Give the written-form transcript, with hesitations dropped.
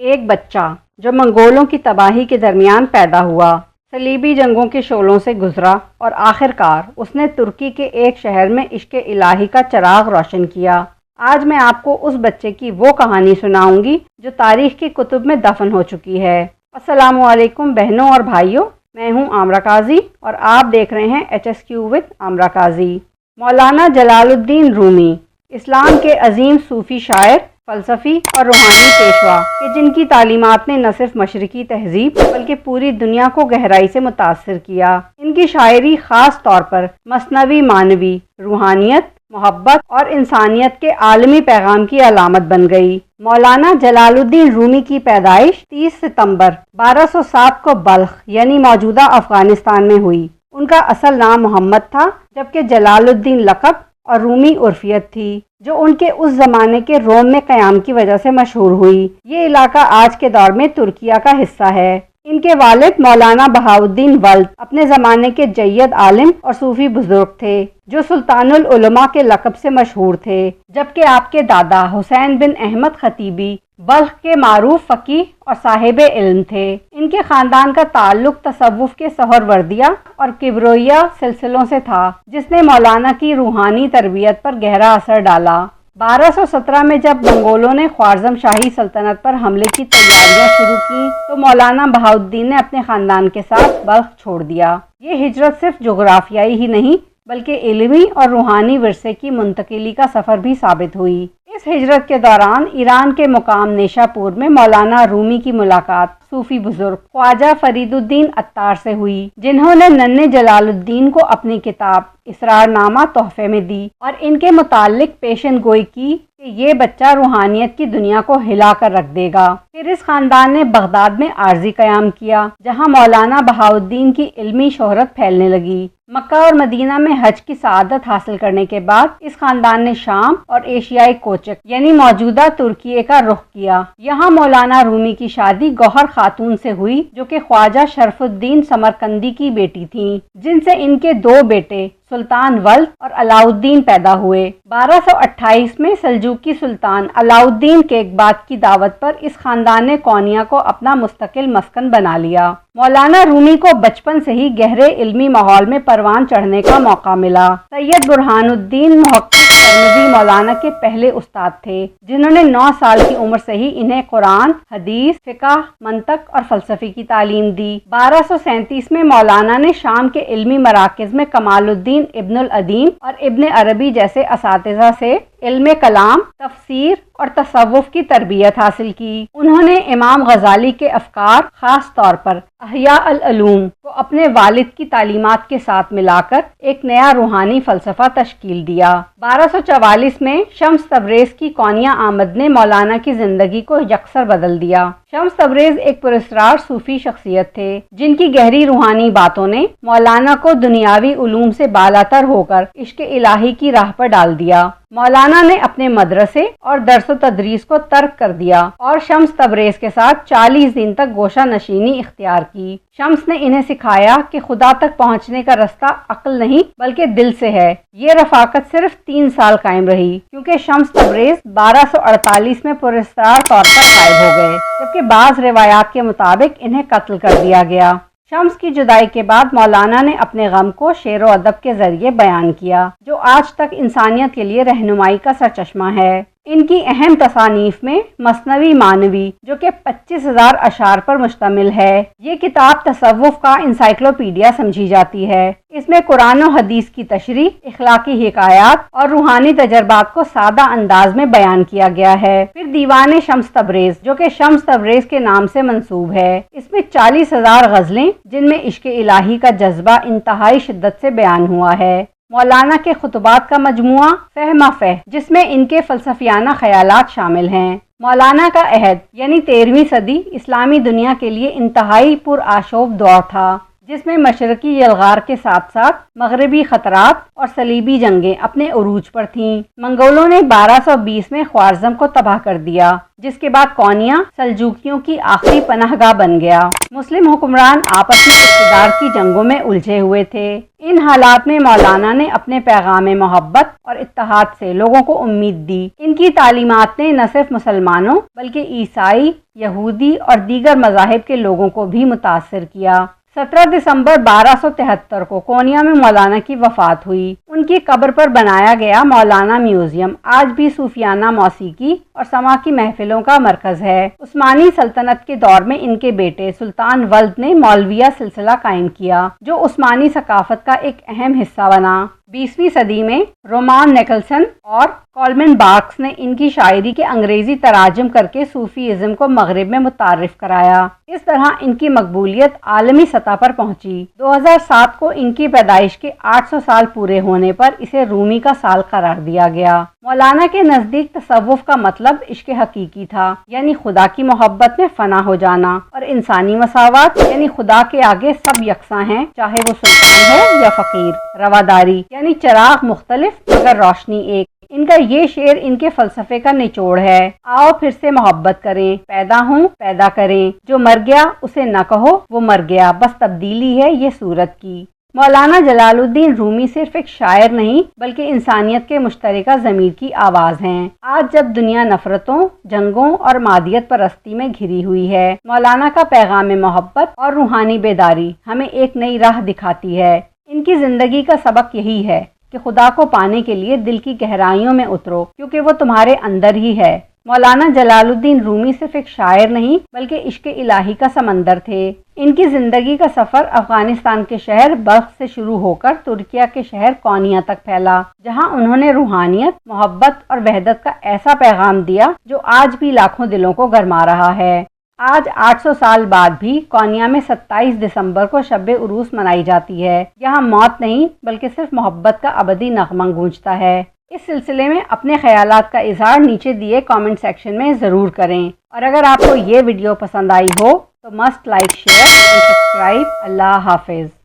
ایک بچہ جو منگولوں کی تباہی کے درمیان پیدا ہوا، صلیبی جنگوں کے شعلوں سے گزرا اور آخر کار اس نے ترکی کے ایک شہر میں عشق الہی کا چراغ روشن کیا۔ آج میں آپ کو اس بچے کی وہ کہانی سناؤں گی جو تاریخ کی کتب میں دفن ہو چکی ہے۔ السلام علیکم بہنوں اور بھائیوں، میں ہوں عامرہ قاضی اور آپ دیکھ رہے ہیں HSQ with عامرہ قاضی۔ مولانا جلال الدین رومی اسلام کے عظیم صوفی شاعر، فلسفی اور روحانی پیشوا کہ جن کی تعلیمات نے نہ صرف مشرقی تہذیب بلکہ پوری دنیا کو گہرائی سے متاثر کیا۔ ان کی شاعری خاص طور پر مثنوی معنوی، روحانیت، محبت اور انسانیت کے عالمی پیغام کی علامت بن گئی۔ مولانا جلال الدین رومی کی پیدائش 30 ستمبر 1207 کو بلخ یعنی موجودہ افغانستان میں ہوئی۔ ان کا اصل نام محمد تھا، جبکہ جلال الدین لقب اور رومی عرفیت تھی، جو ان کے اس زمانے کے روم میں قیام کی وجہ سے مشہور ہوئی۔ یہ علاقہ آج کے دور میں ترکیہ کا حصہ ہے۔ ان کے والد مولانا بہاؤالدین ولد اپنے زمانے کے جید عالم اور صوفی بزرگ تھے، جو سلطان العلماء کے لقب سے مشہور تھے، جبکہ آپ کے دادا حسین بن احمد خطیبی بلخ کے معروف فقیہ اور صاحب علم تھے۔ ان کے خاندان کا تعلق تصوف کے سہروردیہ اور کبرویہ سلسلوں سے تھا، جس نے مولانا کی روحانی تربیت پر گہرا اثر ڈالا۔ 1217 میں جب منگولوں نے خوارزم شاہی سلطنت پر حملے کی تیاریاں شروع کی تو مولانا بہاؤالدین نے اپنے خاندان کے ساتھ بلخ چھوڑ دیا۔ یہ ہجرت صرف جغرافیائی ہی نہیں بلکہ علمی اور روحانی ورثے کی منتقلی کا سفر بھی ثابت ہوئی۔ اس ہجرت کے دوران ایران کے مقام نیشا پور میں مولانا رومی کی ملاقات صوفی بزرگ خواجہ فرید الدین عطار سے ہوئی، جنہوں نے ننھے جلال الدین کو اپنی کتاب اسرار نامہ تحفے میں دی اور ان کے متعلق پیشن گوئی کی کہ یہ بچہ روحانیت کی دنیا کو ہلا کر رکھ دے گا۔ پھر اس خاندان نے بغداد میں عارضی قیام کیا، جہاں مولانا بہاؤالدین کی علمی شہرت پھیلنے لگی۔ مکہ اور مدینہ میں حج کی سعادت حاصل کرنے کے بعد اس خاندان نے شام اور ایشیائی کوچک یعنی موجودہ ترکیے کا رخ کیا۔ یہاں مولانا رومی کی شادی گوہر خاتون سے ہوئی، جو کہ خواجہ شرف الدین سمرقندی کی بیٹی تھیں، جن سے ان کے دو بیٹے سلطان ولد اور علاؤالدین پیدا ہوئے۔ 1228 میں سلجوقی سلطان علاؤالدین کیقباد کی دعوت پر اس خاندان نے کونیا کو اپنا مستقل مسکن بنا لیا۔ مولانا رومی کو بچپن سے ہی گہرے علمی ماحول میں پروان چڑھنے کا موقع ملا۔ سید برہان الدین محقق ترمذی مولانا کے پہلے استاد تھے، جنہوں نے 9 سال کی عمر سے ہی انہیں قرآن، حدیث، فقہ، منطق اور فلسفے کی تعلیم دی۔ 1237 میں مولانا نے شام کے علمی مراکز میں کمال الدین ابن العدیم اور ابن عربی جیسے اساتذہ سے علم کلام، تفسیر اور تصوف کی تربیت حاصل کی۔ انہوں نے امام غزالی کے افکار، خاص طور پر احیاء العلوم کو اپنے والد کی تعلیمات کے ساتھ ملا کر ایک نیا روحانی فلسفہ تشکیل دیا۔ 1244 میں شمس تبریز کی کونیا آمد نے مولانا کی زندگی کو یکسر بدل دیا۔ شمس تبریز ایک پراسرار صوفی شخصیت تھے، جن کی گہری روحانی باتوں نے مولانا کو دنیاوی علوم سے بالاتر ہو کر عشق الہی کی راہ پر ڈال دیا۔ مولانا نے اپنے مدرسے اور درس و تدریس کو ترک کر دیا اور شمس تبریز کے ساتھ 40 دن تک گوشہ نشینی اختیار کی۔ شمس نے انہیں سکھایا کہ خدا تک پہنچنے کا رستہ عقل نہیں بلکہ دل سے ہے۔ یہ رفاقت صرف 3 سال قائم رہی، کیونکہ شمس تبریز 1248 میں پراسرار طور پر غائب ہو گئے، جبکہ بعض روایات کے مطابق انہیں قتل کر دیا گیا۔ شمس کی جدائی کے بعد مولانا نے اپنے غم کو شعر و ادب کے ذریعے بیان کیا، جو آج تک انسانیت کے لیے رہنمائی کا سرچشمہ ہے۔ ان کی اہم تصانیف میں مثنوی معنوی، جو کہ 25,000 اشعار پر مشتمل ہے، یہ کتاب تصوف کا انسائکلوپیڈیا سمجھی جاتی ہے۔ اس میں قرآن و حدیث کی تشریح، اخلاقی حکایات اور روحانی تجربات کو سادہ انداز میں بیان کیا گیا ہے۔ پھر دیوان شمس تبریز، جو کہ شمس تبریز کے نام سے منسوب ہے، اس میں 40,000 غزلیں، جن میں عشق الہی کا جذبہ انتہائی شدت سے بیان ہوا ہے۔ مولانا کے خطبات کا مجموعہ فہم فہ، جس میں ان کے فلسفیانہ خیالات شامل ہیں۔ مولانا کا عہد یعنی 13ویں صدی اسلامی دنیا کے لیے انتہائی پرآشوب دور تھا، جس میں مشرقی یلغار کے ساتھ ساتھ مغربی خطرات اور صلیبی جنگیں اپنے عروج پر تھیں۔ منگولوں نے 1220 میں خوارزم کو تباہ کر دیا، جس کے بعد کونیا سلجوکیوں کی آخری پناہ گاہ بن گیا۔ مسلم حکمران آپس میں اقتدار کی جنگوں میں الجھے ہوئے تھے۔ ان حالات میں مولانا نے اپنے پیغام محبت اور اتحاد سے لوگوں کو امید دی۔ ان کی تعلیمات نے نہ صرف مسلمانوں بلکہ عیسائی، یہودی اور دیگر مذاہب کے لوگوں کو بھی متاثر کیا۔ 17 دسمبر 1273 کو کونیا میں مولانا کی وفات ہوئی۔ ان کی قبر پر بنایا گیا مولانا میوزیم آج بھی صوفیانہ موسیقی اور سماع کی محفلوں کا مرکز ہے۔ عثمانی سلطنت کے دور میں ان کے بیٹے سلطان ولد نے مولویہ سلسلہ قائم کیا، جو عثمانی ثقافت کا ایک اہم حصہ بنا۔ 20ویں صدی میں رومان نیکلسن اور کولمن بارکس نے ان کی شاعری کے انگریزی تراجم کر کے صوفیزم کو مغرب میں متعارف کرایا۔ اس طرح ان کی مقبولیت عالمی سطح پر پہنچی۔ 2007 کو ان کی پیدائش کے 800 سال پورے ہونے پر اسے رومی کا سال قرار دیا گیا۔ مولانا کے نزدیک تصوف کا مطلب عشق حقیقی تھا، یعنی خدا کی محبت میں فنا ہو جانا، اور انسانی مساوات، یعنی خدا کے آگے سب یکساں ہیں، چاہے وہ سلطان ہو یا فقیر۔ رواداری، یعنی چراغ مختلف مگر روشنی ایک۔ ان کا یہ شعر ان کے فلسفے کا نچوڑ ہے۔ آؤ پھر سے محبت کریں، پیدا ہوں پیدا کریں، جو مر گیا اسے نہ کہو وہ مر گیا، بس تبدیلی ہے یہ صورت کی۔ مولانا جلال الدین رومی صرف ایک شاعر نہیں بلکہ انسانیت کے مشترکہ ضمیر کی آواز ہیں۔ آج جب دنیا نفرتوں، جنگوں اور مادیت پرستی میں گھری ہوئی ہے، مولانا کا پیغام محبت اور روحانی بیداری ہمیں ایک نئی راہ دکھاتی ہے۔ ان کی زندگی کا سبق یہی ہے کہ خدا کو پانے کے لیے دل کی گہرائیوں میں اترو، کیونکہ وہ تمہارے اندر ہی ہے۔ مولانا جلال الدین رومی صرف ایک شاعر نہیں بلکہ عشق الہی کا سمندر تھے۔ ان کی زندگی کا سفر افغانستان کے شہر بلخ سے شروع ہو کر ترکیہ کے شہر کونیا تک پھیلا، جہاں انہوں نے روحانیت، محبت اور وحدت کا ایسا پیغام دیا جو آج بھی لاکھوں دلوں کو گرما رہا ہے۔ آج 800 سال بعد بھی کونیا میں 27 دسمبر کو شب عروس منائی جاتی ہے۔ یہاں موت نہیں بلکہ صرف محبت کا ابدی نغمہ گونجتا ہے۔ اس سلسلے میں اپنے خیالات کا اظہار نیچے دیے کامنٹ سیکشن میں ضرور کریں، اور اگر آپ کو یہ ویڈیو پسند آئی ہو تو مسٹ لائک، شیئر اور سبسکرائب۔ اللہ حافظ۔